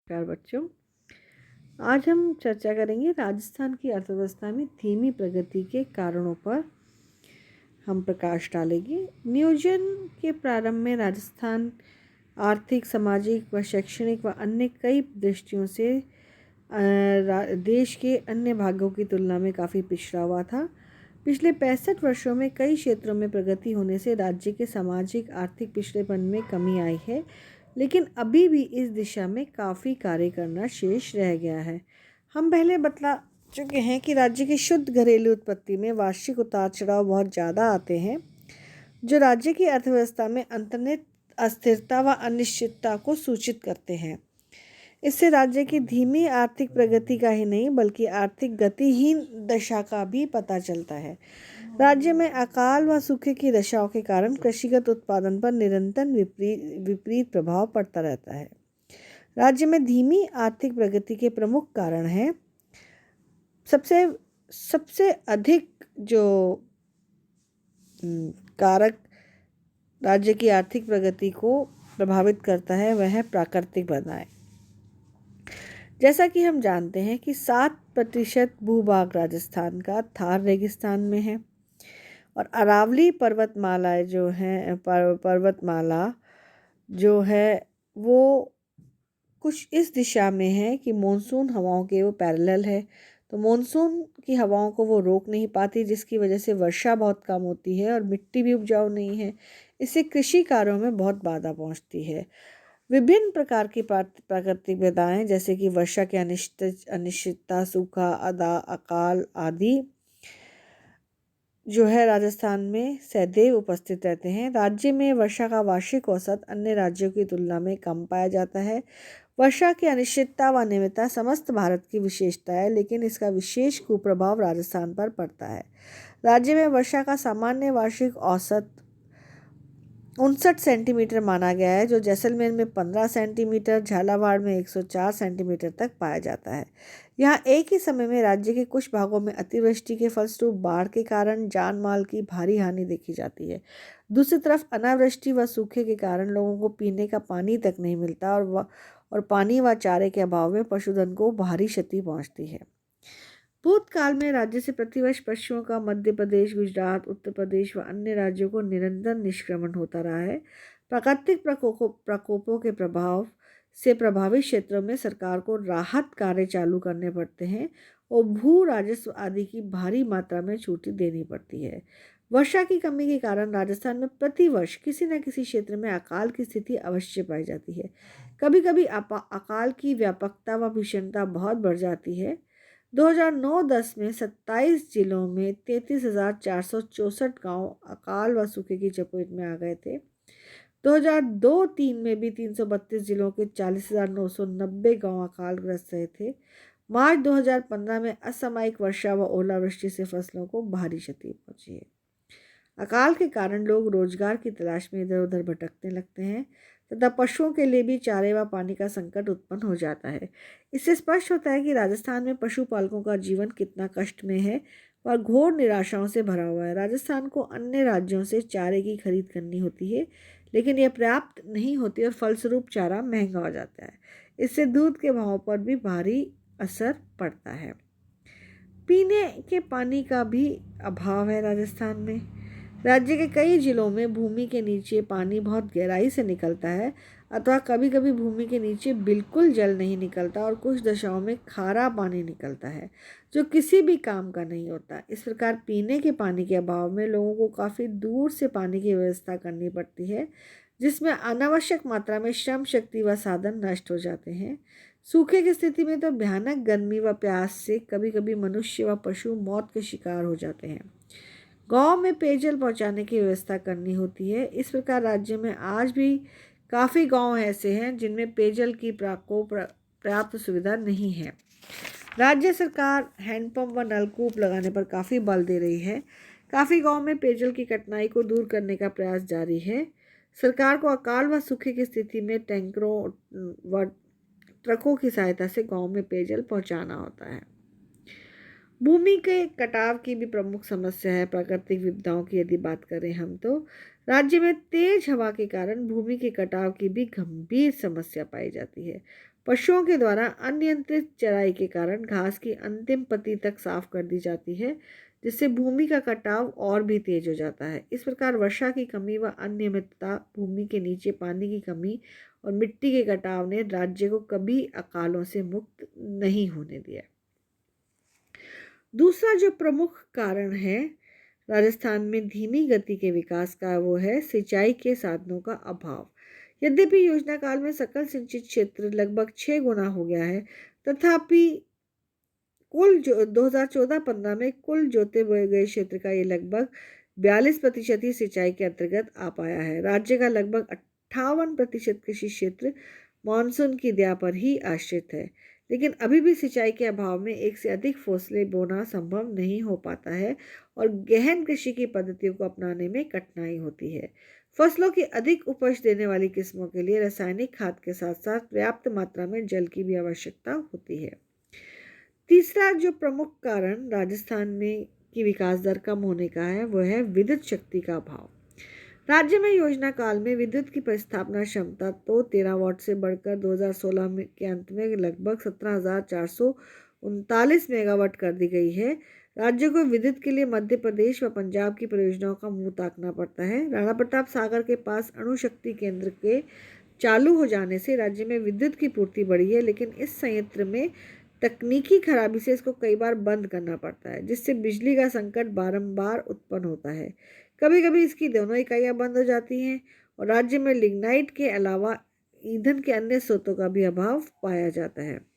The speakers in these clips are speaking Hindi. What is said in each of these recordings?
नमस्कार बच्चों। आज हम चर्चा करेंगे राजस्थान की अर्थव्यवस्था में धीमी प्रगति के कारणों पर हम प्रकाश डालेंगे। नियोजन के प्रारंभ में राजस्थान आर्थिक, सामाजिक व शैक्षणिक व अन्य कई दृष्टियों से देश के अन्य भागों की तुलना में काफ़ी पिछड़ा हुआ था। पिछले 65 वर्षों में कई क्षेत्रों में प्रगति होने से राज्य के सामाजिक आर्थिक पिछड़ेपन में कमी आई है, लेकिन अभी भी इस दिशा में काफ़ी कार्य करना शेष रह गया है। हम पहले बतला चुके हैं कि राज्य की शुद्ध घरेलू उत्पत्ति में वार्षिक उतार चढ़ाव बहुत ज़्यादा आते हैं, जो राज्य की अर्थव्यवस्था में अंतर्निहित अस्थिरता व अनिश्चितता को सूचित करते हैं। इससे राज्य की धीमी आर्थिक प्रगति का ही नहीं बल्कि आर्थिक गतिहीन दशा का भी पता चलता है। राज्य में अकाल व सूखे की दशाओं के कारण कृषिगत उत्पादन पर निरंतर विपरीत प्रभाव पड़ता रहता है। राज्य में धीमी आर्थिक प्रगति के प्रमुख कारण हैं। सबसे अधिक जो कारक राज्य की आर्थिक प्रगति को प्रभावित करता है वह है प्राकृतिक बाधाएं। जैसा कि हम जानते हैं कि 7% भूभाग राजस्थान का थार रेगिस्तान में है और अरावली पर्वतमाला जो है वो कुछ इस दिशा में है कि मॉनसून हवाओं के वो पैरेलल है, तो मॉनसून की हवाओं को वो रोक नहीं पाती, जिसकी वजह से वर्षा बहुत कम होती है और मिट्टी भी उपजाऊ नहीं है। इससे कृषि कार्यों में बहुत बाधा पहुंचती है। विभिन्न प्रकार की प्राकृतिक बाधाएं जैसे कि वर्षा की अनिश्चितता, सूखा, अकाल आदि जो है राजस्थान में सदैव उपस्थित रहते हैं। राज्य में वर्षा का वार्षिक औसत अन्य राज्यों की तुलना में कम पाया जाता है। वर्षा की अनिश्चितता व अनियमितता समस्त भारत की विशेषता है, लेकिन इसका विशेष कुप्रभाव राजस्थान पर पड़ता है। राज्य में वर्षा का सामान्य वार्षिक औसत 59 सेंटीमीटर माना गया है, जो जैसलमेर में 15 सेंटीमीटर, झालावाड़ में 104 सेंटीमीटर तक पाया जाता है। यहाँ एक ही समय में राज्य के कुछ भागों में अतिवृष्टि के फलस्वरूप बाढ़ के कारण जान माल की भारी हानि देखी जाती है। दूसरी तरफ अनावृष्टि व सूखे के कारण लोगों को पीने का पानी तक नहीं मिलता और पानी व चारे के अभाव में पशुधन को भारी क्षति पहुँचती है। भूतकाल में राज्य से प्रतिवर्ष पशुओं का मध्य प्रदेश, गुजरात, उत्तर प्रदेश व अन्य राज्यों को निरंतर निष्क्रमण होता रहा है। प्राकृतिक प्रकोपों के प्रभाव से प्रभावित क्षेत्रों में सरकार को राहत कार्य चालू करने पड़ते हैं और भू राजस्व आदि की भारी मात्रा में छूट देनी पड़ती है। वर्षा की कमी के कारण राजस्थान में प्रतिवर्ष किसी न किसी क्षेत्र में अकाल की स्थिति अवश्य पाई जाती है। कभी कभी अकाल की व्यापकता व भीषणता बहुत बढ़ जाती है। 2009-10 में 27 जिलों में 33,464 गांव अकाल व सूखे की चपेट में आ गए थे। 2002-3 में भी 332 जिलों के 40,990 गांव अकालग्रस्त रहे थे। मार्च 2015 में असामयिक वर्षा व ओलावृष्टि से फसलों को भारी क्षति पहुंची है। अकाल के कारण लोग रोजगार की तलाश में इधर उधर भटकने लगते हैं तथा पशुओं के लिए भी चारे व पानी का संकट उत्पन्न हो जाता है। इससे स्पष्ट होता है कि राजस्थान में पशुपालकों का जीवन कितना कष्ट में है और घोर निराशाओं से भरा हुआ है। राजस्थान को अन्य राज्यों से चारे की खरीद करनी होती है, लेकिन यह पर्याप्त नहीं होती और फलस्वरूप चारा महंगा हो जाता है। इससे दूध के भाव पर भी भारी असर पड़ता है। पीने के पानी का भी अभाव है राजस्थान में। राज्य के कई जिलों में भूमि के नीचे पानी बहुत गहराई से निकलता है अथवा कभी कभी भूमि के नीचे बिल्कुल जल नहीं निकलता और कुछ दशाओं में खारा पानी निकलता है, जो किसी भी काम का नहीं होता। इस प्रकार पीने के पानी के अभाव में लोगों को काफ़ी दूर से पानी की व्यवस्था करनी पड़ती है, जिसमें अनावश्यक मात्रा में श्रम शक्ति व साधन नष्ट हो जाते हैं। सूखे की स्थिति में तो भयानक गर्मी व प्यास से कभी कभी मनुष्य व पशु मौत के शिकार हो जाते हैं। गांव में पेयजल पहुंचाने की व्यवस्था करनी होती है। इस प्रकार राज्य में आज भी काफ़ी गांव ऐसे हैं जिनमें पेयजल की पर्याप्त सुविधा नहीं है। राज्य सरकार हैंडपंप व नलकूप लगाने पर काफ़ी बल दे रही है। काफ़ी गांव में पेयजल की कठिनाई को दूर करने का प्रयास जारी है। सरकार को अकाल व सूखे की स्थिति में टैंकरों व ट्रकों की सहायता से गांव में पेयजल पहुंचाना होता है। भूमि के कटाव की भी प्रमुख समस्या है। प्राकृतिक विपदाओं की यदि बात करें हम तो राज्य में तेज हवा के कारण भूमि के कटाव की भी गंभीर समस्या पाई जाती है। पशुओं के द्वारा अनियंत्रित चराई के कारण घास की अंतिम पत्ती तक साफ कर दी जाती है, जिससे भूमि का कटाव और भी तेज हो जाता है। इस प्रकार वर्षा की कमी व अनियमितता, भूमि के नीचे पानी की कमी और मिट्टी के कटाव ने राज्य को कभी अकालों से मुक्त नहीं होने दिया। दूसरा जो प्रमुख कारण है राजस्थान में धीमी गति के विकास का, वो है सिंचाई के साधनों का अभाव। यद्यपि योजना काल में सकल सिंचित क्षेत्र लगभग 6 गुना हो गया है, तथापि कुल 2014-15 में कुल जोते बोए गए क्षेत्र का ये लगभग 42% ही सिंचाई के अंतर्गत आ पाया है। राज्य का लगभग 58% कृषि क्षेत्र मानसून की दया पर ही आश्रित है, लेकिन अभी भी सिंचाई के अभाव में एक से अधिक फसलें बोना संभव नहीं हो पाता है और गहन कृषि की पद्धतियों को अपनाने में कठिनाई होती है। फसलों की अधिक उपज देने वाली किस्मों के लिए रासायनिक खाद के साथ साथ पर्याप्त मात्रा में जल की भी आवश्यकता होती है। तीसरा जो प्रमुख कारण राजस्थान में की विकास दर कम होने का है, वो है विद्युत शक्ति का अभाव। राज्य में योजना काल में विद्युत की प्रतिस्थापना क्षमता तो 13 वाट से बढ़कर 2016 के अंत में लगभग 17,439 मेगावाट कर दी गई है। राज्य को विद्युत के लिए मध्य प्रदेश व पंजाब की परियोजनाओं का मुंह ताकना पड़ता है। राणा प्रताप सागर के पास अणु शक्ति केंद्र के चालू हो जाने से राज्य में विद्युत की पूर्ति बढ़ी है, लेकिन इस संयंत्र में तकनीकी खराबी से इसको कई बार बंद करना पड़ता है, जिससे बिजली का संकट बारंबार उत्पन्न होता है। कभी कभी इसकी दोनों इकाइयां बंद हो जाती हैं और राज्य में लिग्नाइट के अलावा ईंधन के अन्य स्रोतों का भी अभाव पाया जाता है।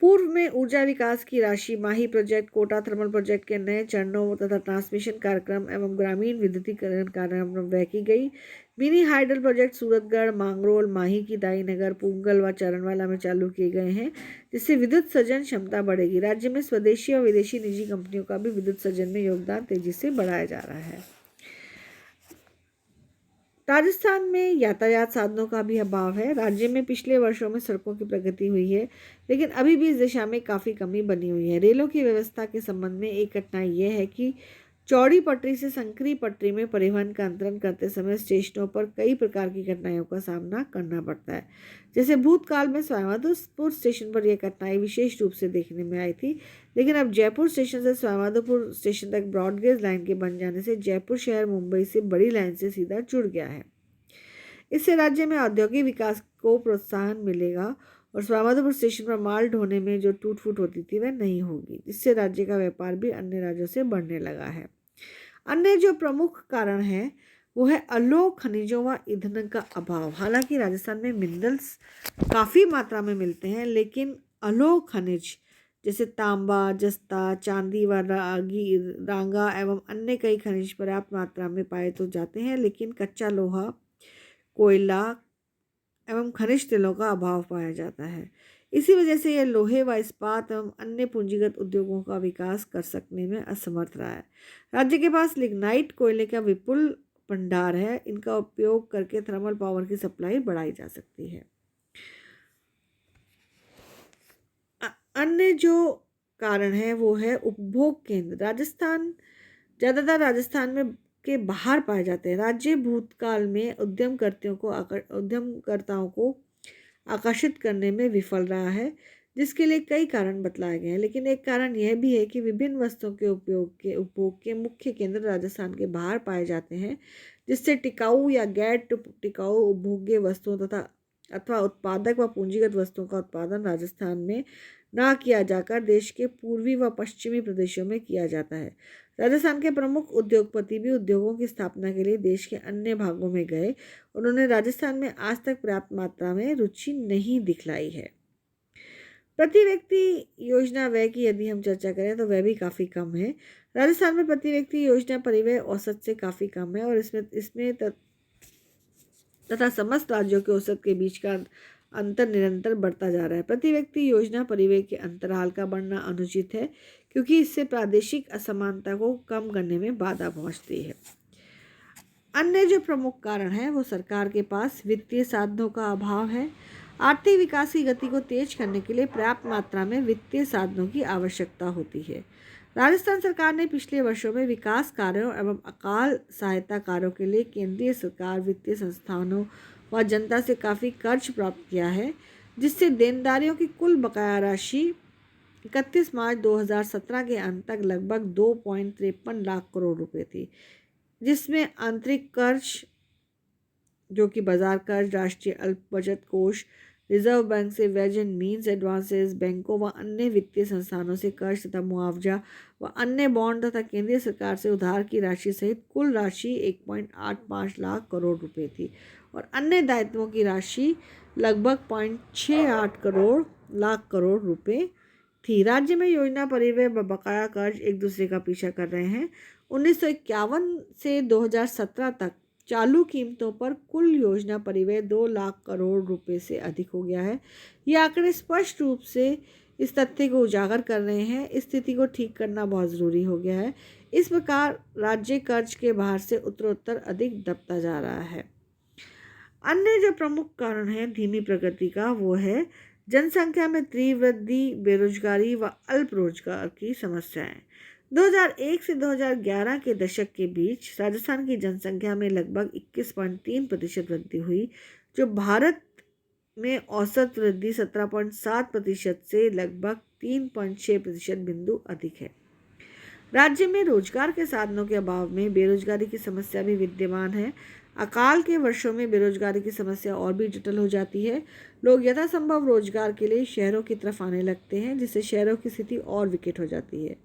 पूर्व में ऊर्जा विकास की राशि माही प्रोजेक्ट, कोटा थर्मल प्रोजेक्ट के नए चरणों तथा ट्रांसमिशन कार्यक्रम एवं ग्रामीण विद्युतीकरण कार्यक्रम व्यय की गई। Mini hydel project Suratgarh, Mangrol, Mahi की दाईनगर, पूंगल व चरणवाला में चालू किए गए हैं, जिससे विद्युत सृजन क्षमता बढ़ेगी। राज्य में स्वदेशी और विदेशी निजी कंपनियों का भी विद्युत सृजन में योगदान तेजी से बढ़ाया जा रहा है। राजस्थान में यातायात साधनों का भी अभाव है। राज्य में पिछले वर्षों में सड़कों की प्रगति हुई है, लेकिन अभी भी इस दिशा में काफ़ी कमी बनी हुई है। रेलों की व्यवस्था के संबंध में एक कठिनाई यह है कि चौड़ी पटरी से संकरी पटरी में परिवहन का अंतरण करते समय स्टेशनों पर कई प्रकार की कठिनाइयों का सामना करना पड़ता है। जैसे भूतकाल में स्वामाधोपुर स्टेशन पर यह कठिनाई विशेष रूप से देखने में आई थी, लेकिन अब जयपुर स्टेशन से स्वामाधोपुर स्टेशन तक ब्रॉडगेज लाइन के बन जाने से जयपुर शहर मुंबई से बड़ी लाइन से सीधा जुड़ गया है। इससे राज्य में औद्योगिक विकास को प्रोत्साहन मिलेगा और स्वामाधोपुर स्टेशन पर माल ढोने में जो टूट फूट होती थी वह नहीं होगी, जिससे राज्य का व्यापार भी अन्य राज्यों से बढ़ने लगा है। अन्य जो प्रमुख कारण है वो है अलोह खनिजों व ईंधन का अभाव। हालांकि राजस्थान में मिनरल्स काफ़ी मात्रा में मिलते हैं, लेकिन अलोह खनिज जैसे तांबा, जस्ता, चांदी व रांगा एवं अन्य कई खनिज पर्याप्त मात्रा में पाए तो जाते हैं, लेकिन कच्चा लोहा, कोयला एवं खनिज तेलों का अभाव पाया जाता है। इसी वजह से यह लोहे व इस्पात एवं अन्य पूंजीगत उद्योगों का विकास कर सकने में असमर्थ रहा है। राज्य के पास लिग्नाइट कोयले का विपुल भंडार है। इनका उपयोग करके थर्मल पावर की सप्लाई बढ़ाई जा सकती है। अन्य जो कारण है वो है उपभोग केंद्र। ज़्यादातर राजस्थान में के बाहर पाए जाते हैं। राज्य भूतकाल में उद्यमकर्ताओं को आकर्षित करने में विफल रहा है, जिसके लिए कई कारण बतलाए गए हैं, लेकिन एक कारण यह भी है कि विभिन्न वस्तुओं के उपभोग के मुख्य केंद्र राजस्थान के बाहर पाए जाते हैं, जिससे टिकाऊ या गैर टिकाऊ उपभोग्य वस्तुओं अथवा उत्पादक व पूंजीगत वस्तुओं का उत्पादन राजस्थान में ना किया जाकर देश के पूर्वी व पश्चिमी प्रदेशों में किया जाता है। राजस्थान के प्रमुख उद्योगपति भी उद्योगों की स्थापना के लिए देश के अन्य भागों में गए। उन्होंने राजस्थान में आज तक पर्याप्त मात्रा में रुचि नहीं दिखलाई है। प्रति व्यक्ति योजना व्यय की यदि हम चर्चा करें तो वह भी काफ़ी कम है। राजस्थान में प्रति व्यक्ति योजना परिव्यय औसत से काफ़ी कम है और इसमें तथा समस्त राज्यों के औसत के बीच का अंतर निरंतर बढ़ता जा रहा है। प्रति व्यक्ति योजना परिव्यय के अंतराल का बढ़ना अनुचित है, क्योंकि इससे प्रादेशिक असमानता को कम करने में बाधा पहुंचती है। अन्य जो प्रमुख कारण है वो सरकार के पास वित्तीय साधनों का अभाव है। आर्थिक विकास की गति को तेज करने के लिए पर्याप्त मात्रा में वित्तीय साधनों की आवश्यकता होती है। राजस्थान सरकार ने पिछले वर्षों में विकास कार्यों एवं अकाल सहायता कार्यों के लिए केंद्रीय सरकार, वित्तीय संस्थानों व व जनता से काफ़ी कर्ज प्राप्त किया है, जिससे देनदारियों की कुल बकाया राशि 31 मार्च 2017 के अंत तक लगभग 2.53 लाख करोड़ रुपए थी, जिसमें आंतरिक कर्ज जो कि बाजार कर्ज, राष्ट्रीय अल्प बचत कोष, रिजर्व बैंक से वेज एंड मीन्स एडवांसेस, बैंकों व अन्य वित्तीय संस्थानों से कर्ज तथा मुआवजा व अन्य बॉन्ड तथा केंद्रीय सरकार से उधार की राशि सहित कुल राशि 1.85 लाख करोड़ रुपए थी और अन्य दायित्वों की राशि लगभग 0.68 लाख करोड़ रुपए थी। राज्य में योजना परिव्यय व बकाया कर्ज एक दूसरे का पीछा कर रहे हैं। 1951 से 2017 तक चालू कीमतों पर कुल योजना परिव्यय 2 लाख करोड़ रुपए से अधिक हो गया है। ये आंकड़े स्पष्ट रूप से इस तथ्य को उजागर कर रहे हैं। इस स्थिति को ठीक करना बहुत ज़रूरी हो गया है। इस प्रकार राज्य कर्ज के भार से उत्तरोत्तर अधिक दबता जा रहा है। अन्य जो प्रमुख कारण है धीमी प्रगति का, वो है जनसंख्या में तीव्र वृद्धि, बेरोजगारी व अल्प रोजगार की समस्याएं। 2001 से 2011 के दशक के बीच राजस्थान की जनसंख्या में लगभग 21.3% वृद्धि हुई, जो भारत में औसत वृद्धि 17.7% से लगभग 3.6% बिंदु अधिक है। राज्य में रोजगार के साधनों के अभाव में बेरोजगारी की समस्या भी विद्यमान है। अकाल के वर्षों में बेरोजगारी की समस्या और भी जटिल हो जाती है। लोग यथासंभव रोजगार के लिए शहरों की तरफ आने लगते हैं, जिससे शहरों की स्थिति और विकट हो जाती है।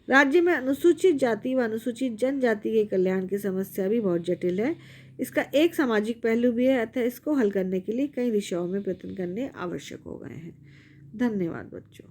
राज्य में अनुसूचित जाति व अनुसूचित जनजाति के कल्याण की समस्या भी बहुत जटिल है। इसका एक सामाजिक पहलू भी है, अतः इसको हल करने के लिए कई दिशाओं में प्रयत्न करने आवश्यक हो गए हैं। धन्यवाद बच्चों।